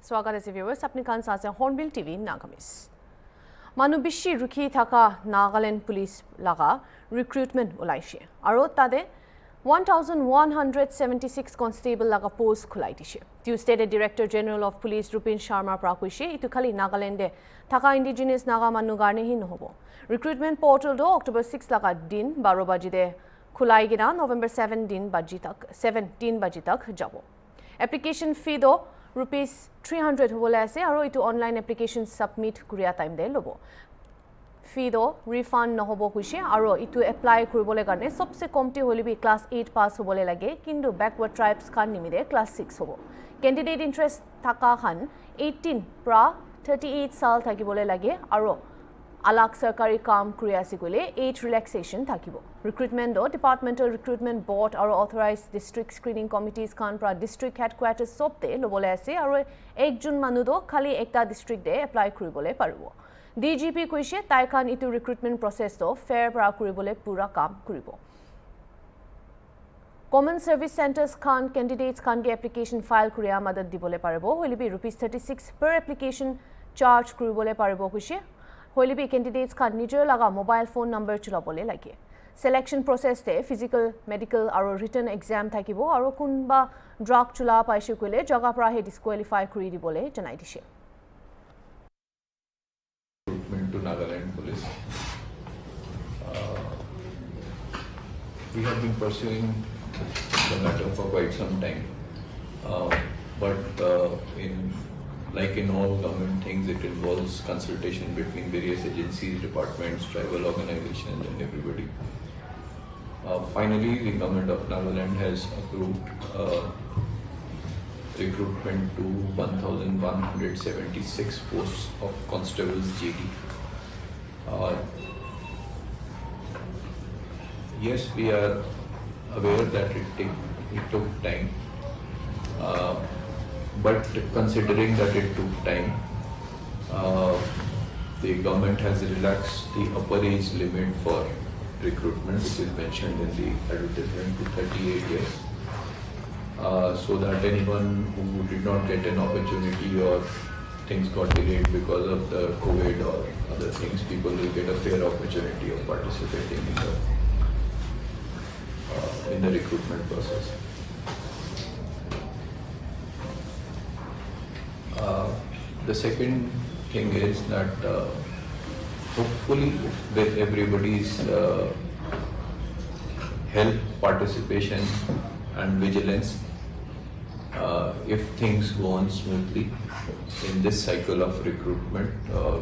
स्वागत আছে viewers আপনি কান সাথে Hornbill TV NAGAMESE মানু বেশি রুখি থাকা নাগাল্যান্ড পুলিশ লাগা রিক্রুটমেন্ট ওলাইছে আৰু তাতে 1176 কনস্টেবল লাগা পোস্ট খোলাই দিছে Tuesday director general of police Rupin Sharma প্রাকুইছে ইটো খালি নাগাল্যান্ডে থাকা ইন্ডিজিনাস নাগা মানু গাৰনেহি নহব রিক্রুটমেন্ট পোর্টাল দো অক্টোবর 6 লাগা দিন 12 বাজিদে খোলাই গিনা নভেম্বর 17 বাজি তক যাব এপ্লিকেশন ফি দো Rupees 300 hobole ase aro itu online application submit kuria time de lobo fee do refund no hobo kuise aro itu apply kuribole karone sobse komti holibi class 8 pass hobole lage kintu backward tribes kan nimide class 6 hobo candidate interest thaka khan 18 pra 38 sal thakibole lage aro alak sarkari kam kuria sigole 8 relaxation thakibo recruitment do departmental recruitment board aro authorized district screening committees khan pra district headquarters sobte lobole ase aro ekjon manu do khali ekta district de apply kuribole paribo DGP koise tai khan itu recruitment process do fair pra kuribole pura kam kuribo common service centers khan candidates khan ge application file kuria madad dibole paribo holibi rupees 36 per application charge kuribole paribo koise holibi candidates khan nijor laga mobile phone number chulabole lage selection process te physical medical aro written exam thakibo aro kunba drug chula paise kole jaga pra he disqualify kuri dibole janai dise recruitment to Nagaland police we have been pursuing the matter for quite some time but in all government things, it involves consultation between various agencies, departments, tribal organizations and everybody. Finally, the government of Nagaland has approved recruitment to 1,176 posts of constables GT. Yes, we are aware that it took time. But considering that it took time, the government has relaxed the upper age limit for recruitment, which is mentioned in the advertisement, to 38 years, so that anyone who did not get an opportunity or things got delayed because of the COVID or other things, people will get a fair opportunity of participating in the recruitment process. The second thing is that hopefully with everybody's help, participation and vigilance, if things go on smoothly in this cycle of recruitment,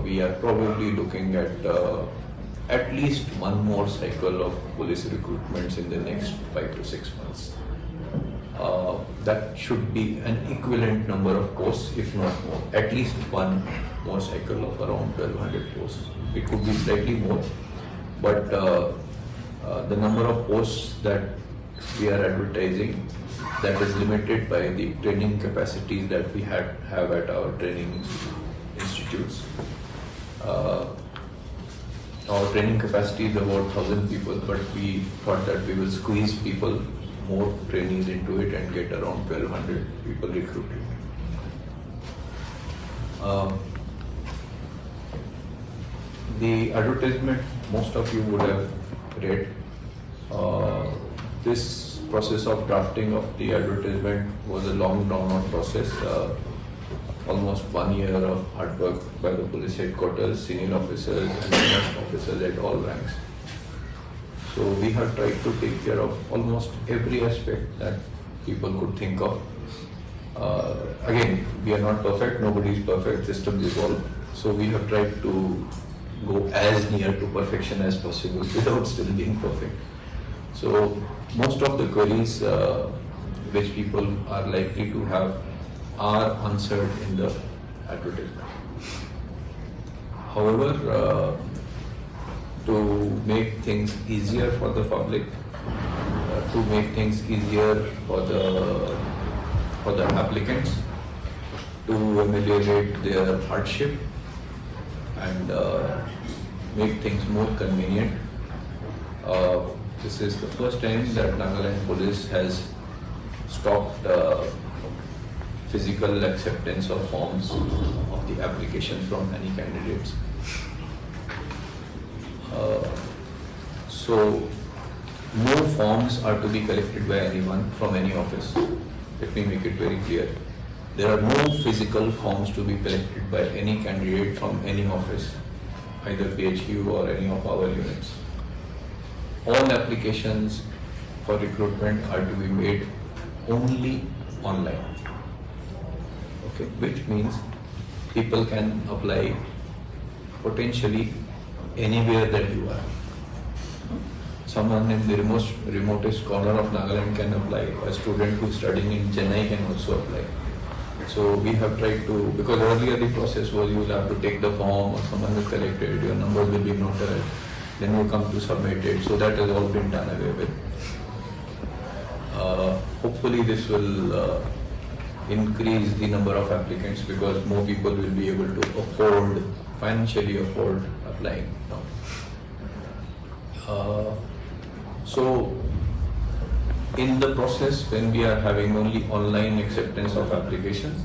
we are probably looking at least one more cycle of police recruitments in the next 5 to 6 months. That should be an equivalent number of posts, if not more. At least one more cycle of around 1,200 posts. It could be slightly more, but the number of posts that we are advertising, that is limited by the training capacities that we have at our training institutes. Our training capacity is about 1,000 people, but we thought that we will squeeze more trainees into it and get around 1,200 people recruited. The advertisement, most of you would have read. This process of drafting of the advertisement was a long drawn-out process, almost 1 year of hard work by the police headquarters, senior officers and officers at all ranks. So we have tried to take care of almost every aspect that people could think of. Again, we are not perfect, nobody is perfect, systems evolve. So we have tried to go as near to perfection as possible without still being perfect. So most of the queries which people are likely to have are answered in the advertisement. However, to make things easier for the public, to make things easier for the applicants, to ameliorate their hardship and make things more convenient. This is the first time that Nagaland Police has stopped physical acceptance of forms of the application from any candidates. So no forms are to be collected by anyone from any office. Let me make it very clear. There are no physical forms to be collected by any candidate from any office, either PHU or any of our units. All applications for recruitment are to be made only online. Okay, which means people can apply potentially anywhere that you are. Someone in the remotest corner of Nagaland can apply. A student who is studying in Chennai can also apply. So we have tried to, because earlier the process was you will have to take the form or someone will collect it, your numbers will be noted, then you come to submit it. So that has all been done away with. Hopefully this will increase the number of applicants because more people will be able to financially afford applying now. So in the process, when we are having only online acceptance of applications,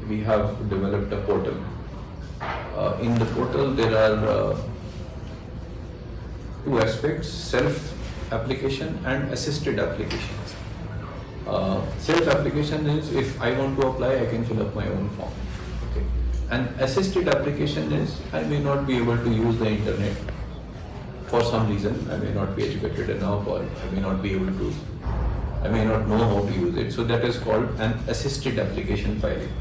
we have developed a portal. In the portal, there are two aspects: self-application and assisted applications. Self-application is if I want to apply, I can fill up my own form. Okay. And assisted application is I may not be able to use the internet for some reason. I may not be educated enough, or I may not be able to, I may not know how to use it. So that is called an assisted application filing.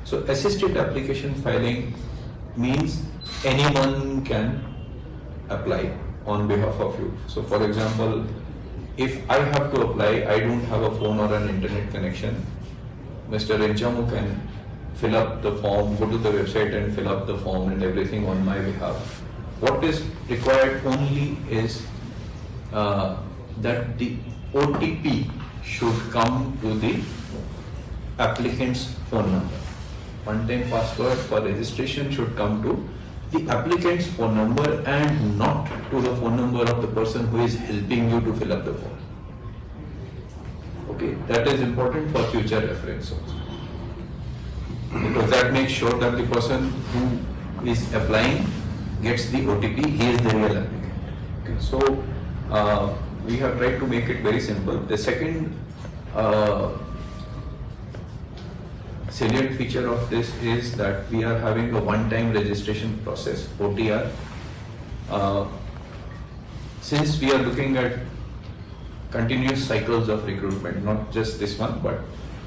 So assisted application filing means anyone can apply on behalf of you. So for example, if I have to apply, I don't have a phone or an internet connection, Mr. Renchamu can fill up the form, go to the website and fill up the form and everything on my behalf. What is required only is that the OTP should come to the applicant's phone number. One-time password for registration should come to the applicant's phone number and not to the phone number of the person who is helping you to fill up the form. Okay, that is important for future reference also. Because that makes sure that the person who is applying gets the OTP, he is the real applicant. Okay, so we have tried to make it very simple. The second salient feature of this is that we are having a one-time registration process, OTR. Since we are looking at continuous cycles of recruitment, not just this one, but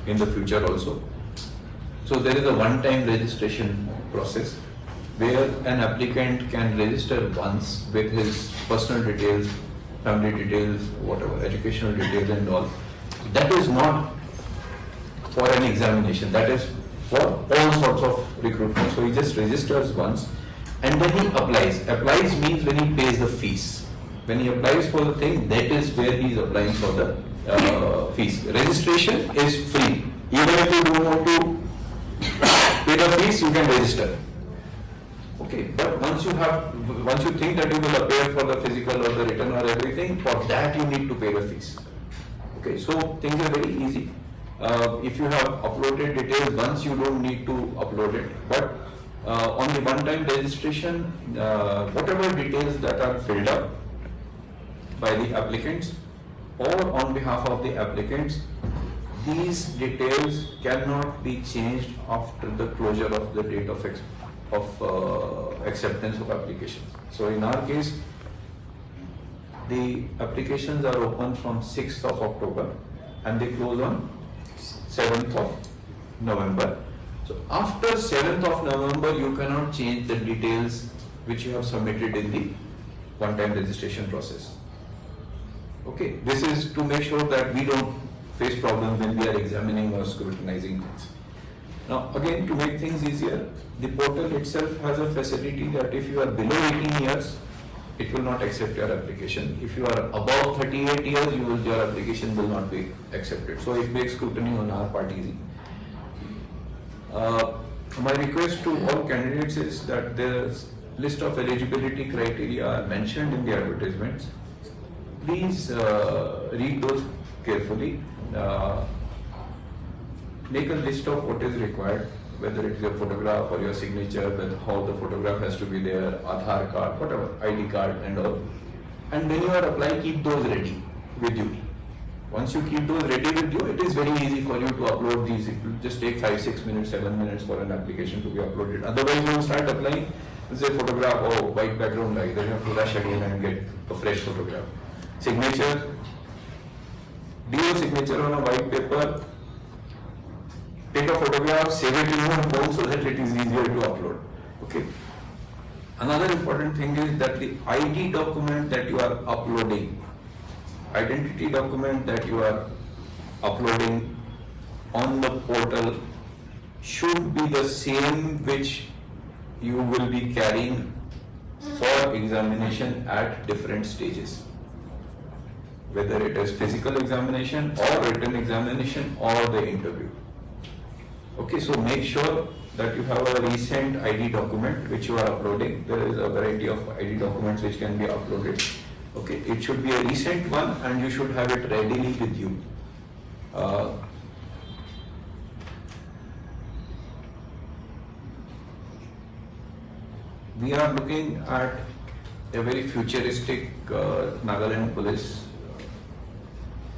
in the future also. So there is a one-time registration process where an applicant can register once with his personal details, family details, whatever, educational details and all. That is not for an examination, that is for all sorts of recruitment. So he just registers once and then he applies. Applies means when he pays the fees. When he applies for the thing, that is where he is applying for the fees. Registration is free. Even if you don't want to pay the fees, you can register. Okay, but once you think that you will appear for the physical or the written or everything, for that you need to pay the fees. Okay, so things are very easy. If you have uploaded details once, you don't need to upload it. But on the one-time registration, whatever details that are filled up by the applicants or on behalf of the applicants, these details cannot be changed after the closure of the date of acceptance of applications. So in our case, the applications are open from 6th of October and they close on 7th of November. So after 7th of November, you cannot change the details which you have submitted in the one-time registration process. Okay, this is to make sure that we don't face problems when we are examining or scrutinizing things. Now again, to make things easier, the portal itself has a facility that if you are below 18 years, it will not accept your application. If you are above 38 years, your application will not be accepted. So it makes scrutiny on our part easy. My request to all candidates is that the list of eligibility criteria are mentioned in the advertisements. Please read those carefully. make a list of what is required, whether it is a photograph or your signature, whether how the photograph has to be there, Aadhaar card, whatever, ID card and all. And when you are applying, keep those ready with you. Once you keep those ready with you, it is very easy for you to upload these. It will just take 5, 6 minutes, 7 minutes for an application to be uploaded. Otherwise, you will start applying, say photograph, oh, white background, like then you have to rush again and get a fresh photograph. Signature, do your signature on a white paper, take a photograph, save it in your phone so that it is easier to upload. Okay. Another important thing is that the ID document that you are uploading, identity document that you are uploading on the portal should be the same which you will be carrying for examination at different stages, whether it is physical examination or written examination or the interview. Okay, so make sure that you have a recent ID document which you are uploading. There is a variety of ID documents which can be uploaded. Okay, it should be a recent one and you should have it readily with you. We are looking at a very futuristic Nagaland police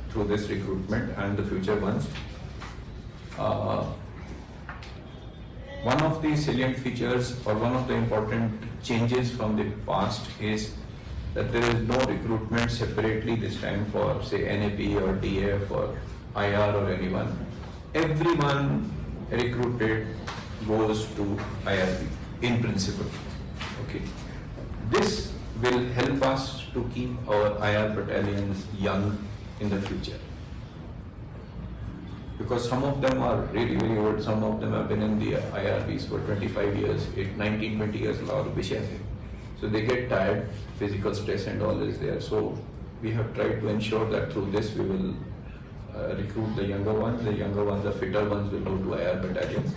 through this recruitment and the future ones. One of the salient features or one of the important changes from the past is that there is no recruitment separately this time for say NAP or DF or IR or anyone. Everyone recruited goes to IRB in principle. Okay. This will help us to keep our IR battalions young in the future. Because some of them are really very old, some of them have been in the IRBs for 25 years, 19, 20 years, so they get tired, physical stress and all is there. So we have tried to ensure that through this we will recruit the younger ones, the fitter ones will go to IR battalions.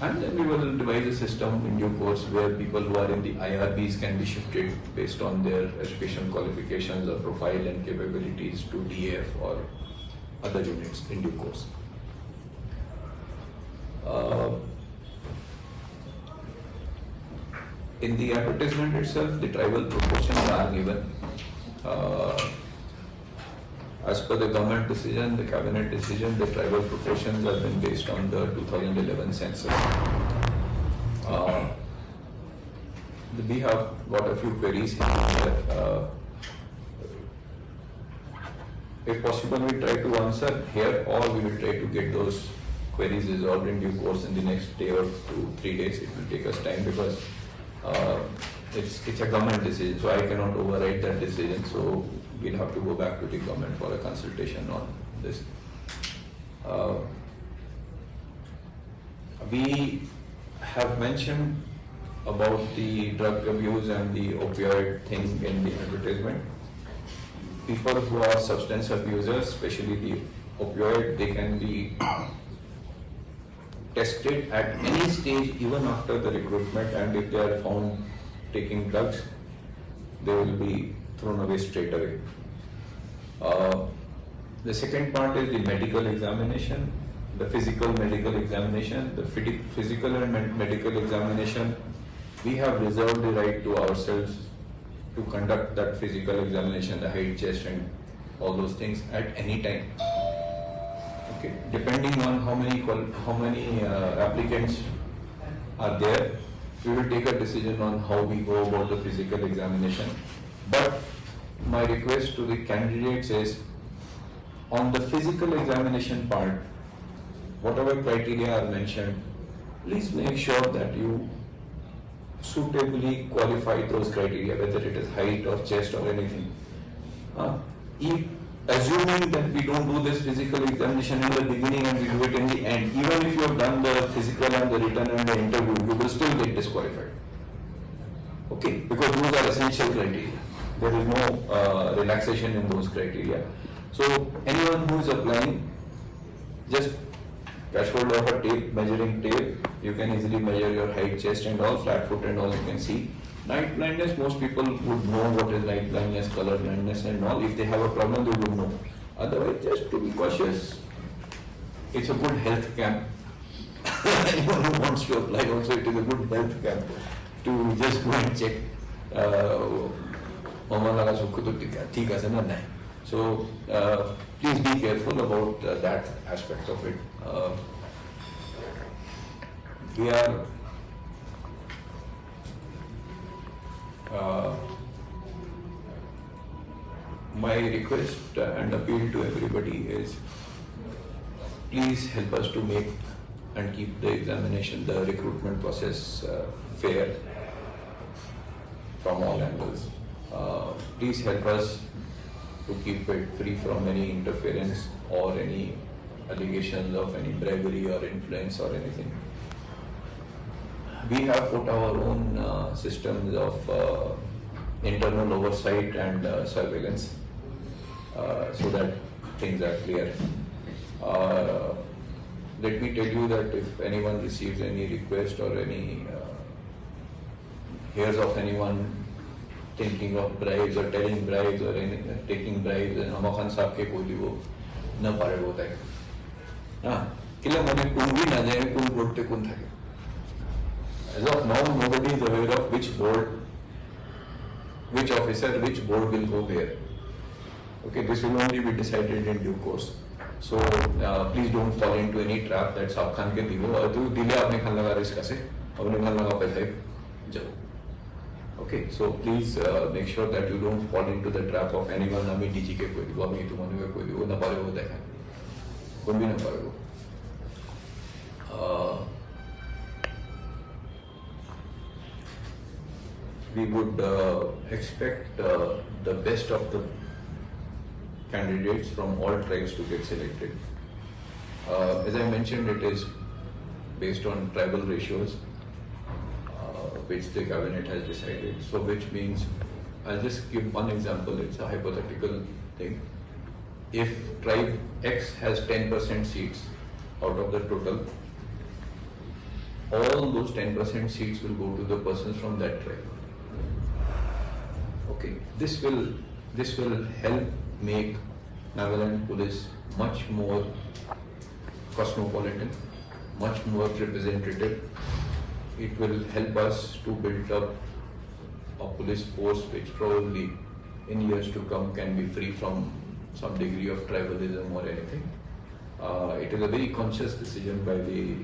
And then we will devise a system in due course where people who are in the IRBs can be shifted based on their education qualifications or profile and capabilities to DF or other units in due course. In the advertisement itself, the tribal proportions are given. As per the government decision, the cabinet decision, the tribal proportions have been based on the 2011 census. We have got a few queries here. If possible, we try to answer here, or we will try to get those queries resolved in due course in the next day or 2-3 days. It will take us time because it's a government decision, so I cannot override that decision. So we'll have to go back to the government for a consultation on this. We have mentioned about the drug abuse and the opioid thing in the advertisement. People who are substance abusers, especially the opioid, they can be tested at any stage even after the recruitment, and if they are found taking drugs, they will be thrown away straight away. The second part is the medical examination, the physical medical examination. The physical and medical examination, we have reserved the right to ourselves to conduct that physical examination, the height, chest and all those things at any time. Okay. Depending on how many applicants are there, we will take a decision on how we go about the physical examination. But my request to the candidates is, on the physical examination part, whatever criteria are mentioned, please make sure that you suitably qualify those criteria, whether it is height or chest or anything. Assuming that we don't do this physical examination in the beginning and we do it in the end, even if you have done the physical and the written and the interview, you will still get disqualified. Okay, because those are essential criteria. There is no relaxation in those criteria. So anyone who is applying, just catch hold of a tape, measuring tape. You can easily measure your height, chest and all, flat foot and all you can see. Night blindness, most people would know what is night blindness, color blindness and all. If they have a problem, they would know. Otherwise, just to be cautious, it's a good health camp. Anyone who wants to apply also, it is a good health camp to just go and check. So please be careful about that aspect of it. We are my request and appeal to everybody is please help us to make and keep the examination, the recruitment process fair from all angles. Please help us to keep it free from any interference or any allegations of any bribery or influence or anything. We have put our own systems of internal oversight and surveillance so that things are clear. Let me tell you that if anyone receives any request or any hears of anyone thinking of bribes or telling bribes or any, taking bribes, and Amakhan Saab ke koi wo na pare hota hai. Kila mane kun bhi na jaye, kun board te kun thake. As of now, nobody is aware of which board, which officer, which board will go where. Okay, this will only be decided in due course. So please don't fall into any trap that Saab Khan ke divo aur tu dile apne khan laga risk ase apne khan laga paisa jao. Okay, so please make sure that you don't fall into the trap of anyone. Ami DG ke koi divo, ami tumhane ke koi divo, na pare wo dekha, koi bhi na pare wo. We would expect the best of the candidates from all tribes to get selected. As I mentioned, it is based on tribal ratios, which the cabinet has decided. So which means, I'll just give one example, it's a hypothetical thing. If tribe X has 10% seats out of the total, all those 10% seats will go to the persons from that tribe. Okay, this will help make Nagaland police much more cosmopolitan, much more representative. It will help us to build up a police force which probably in years to come can be free from some degree of tribalism or anything. It is a very conscious decision by the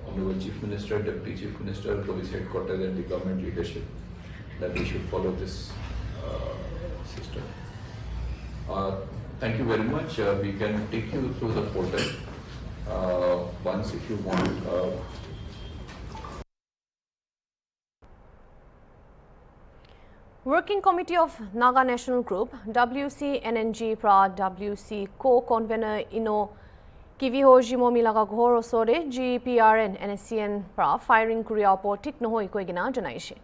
Honorable Chief Minister, Deputy Chief Minister, Police Headquarters and the government leadership that we should follow this system. Thank you very much. We can take you through the portal once if you want. Working Committee of Naga National Group, WCNNG pra WC co-convener ino Kivihoji Momilaga Ghor Osore GPRN NSCN pra firing Korea opor tik nohoi koigina janaishi.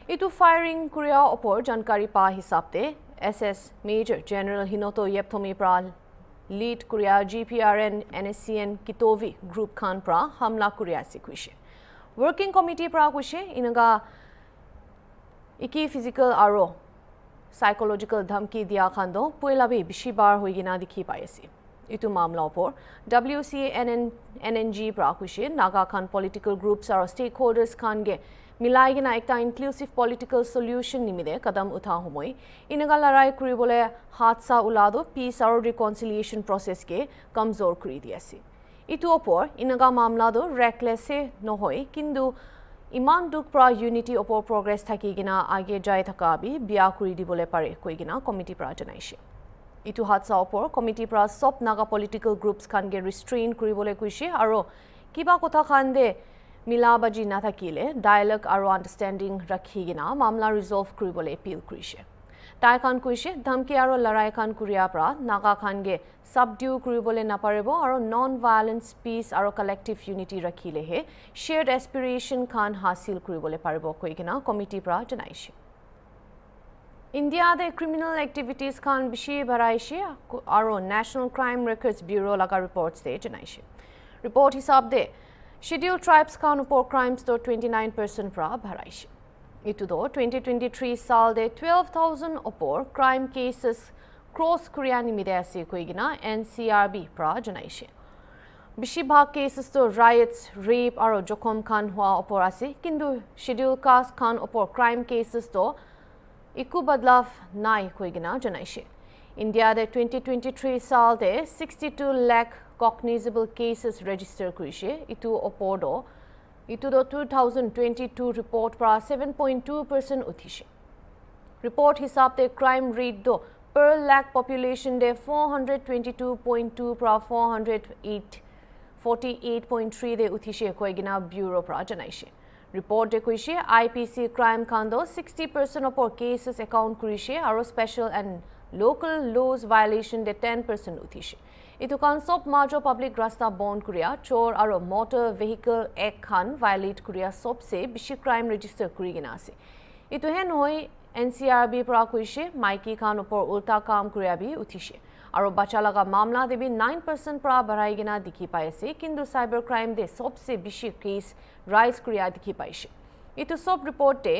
Itu firing Korea opor jankari pa hisapte SS Major General Hinoto Yepthomi pra lead Korea GPRN NSCN Kitovi Group Khan pra hamla Korea sikwishe. Working Committee pra kushe inaga iki physical aro psychological dhamki diya khando puelabi bishibar hoigina dikhi paisi. Itu mamla opor WCNNG pra kushe Naga Khan political groups aro stakeholders khan ge milai gina ekta inclusive political solution nimide kadam utha humoi inaga larai kuribole hatsa ulado peace aro reconciliation process ke kamzor kuri diasi. Itu opor inaga mamla do reckless se nohoi kindu Iman duk pra unity opor progress thaki gina age jai thaka abi biya kuri dibole pare koi gina committee pra janaishe. Itu hatsa opor committee pra sop naga political groups khan ge restrain kuribole kuishe aro kiba kotha khan de milabaji na thakile dialogue aro understanding rakhi gina mamla resolve kuribole appeal kuishe. Tai khan kuishe dhamki aro larai khan kuria pra naga khan ge subdue kuribole naparebo aro non-violence peace aro collective unity rakhile he shared aspiration khan hasil kuribole paribo koi gina committee pra janaishe. India de criminal activities khan bishi bharaishe aro National Crime Records Bureau laga reports de janaishe. Report hisab de scheduled tribes khan upor crimes to 29% pra bharaishe. Itu do 2023 saal de 12,000 opor crime cases cross Korea nimide ase koigina NCRB pra janaishe. বেছিভাগ cases তো rights rape আর জখম খান হওয়া ওপর আছে কিন্তু schedule caste খান ওপর crime cases তো একো বদলাভ নাই কইগিনা জানাইছে ইন্ডিয়াতে 2023 সালতে 62 লাখ কগনিজেবল কেসেস রেজিস্টার কৰিছে ইটো ওপৰ ইটো 2022 ৰিপৰ্ট পৰা 7.2% উঠিছে ৰিপৰ্ট হিচাপতে ক্রাইম ৰেট দো per lakh population de 422.2 pra 448.3 de uthishe koigina bureau pra janaishe report de koishe IPC crime khando 60% of cases account kurishe aro special and local laws violation de 10% uthishe itu kan sob majo public rasta bond kuria chor aro motor vehicle act khan violate kuria sobse bishi crime register kurigina ase itu hen hoi NCRB পৰা কৈছে মাইকি খান ওপৰ উল্টা কাম কৰিয়াবি উঠিছে আৰু বাচ্চা লগা মামলা দেবি 9% পৰা বঢ়াই গিনা দেখি পাইছে কিন্তু সাইবার ক্রাইম দে সবসে বেশি কেস রাইজ কৰিয়া দেখি পাইছে ইটো সব ৰিপৰ্টে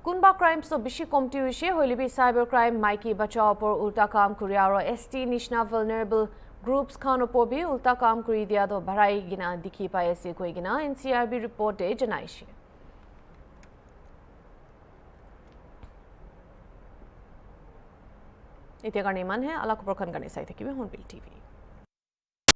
কোনবা ক্রাইম সব বেশি কমতি হৈছে হলিবি সাইবার ক্রাইম মাইকি বাচ্চা ওপৰ উল্টা কাম কৰিয়া আৰু ST নিশনা vulnerable groups খান ওপৰ বি উল্টা কাম কৰি দিয়া তো বঢ়াই গিনা দেখি পাইছে কৈ গিনা NCRB ৰিপৰ্টে জনাইছে এতিয়া কাৰণে ইমান হে আলাক প্ৰখন গানে চাই থাকিবি হৰ্নবিল টিভি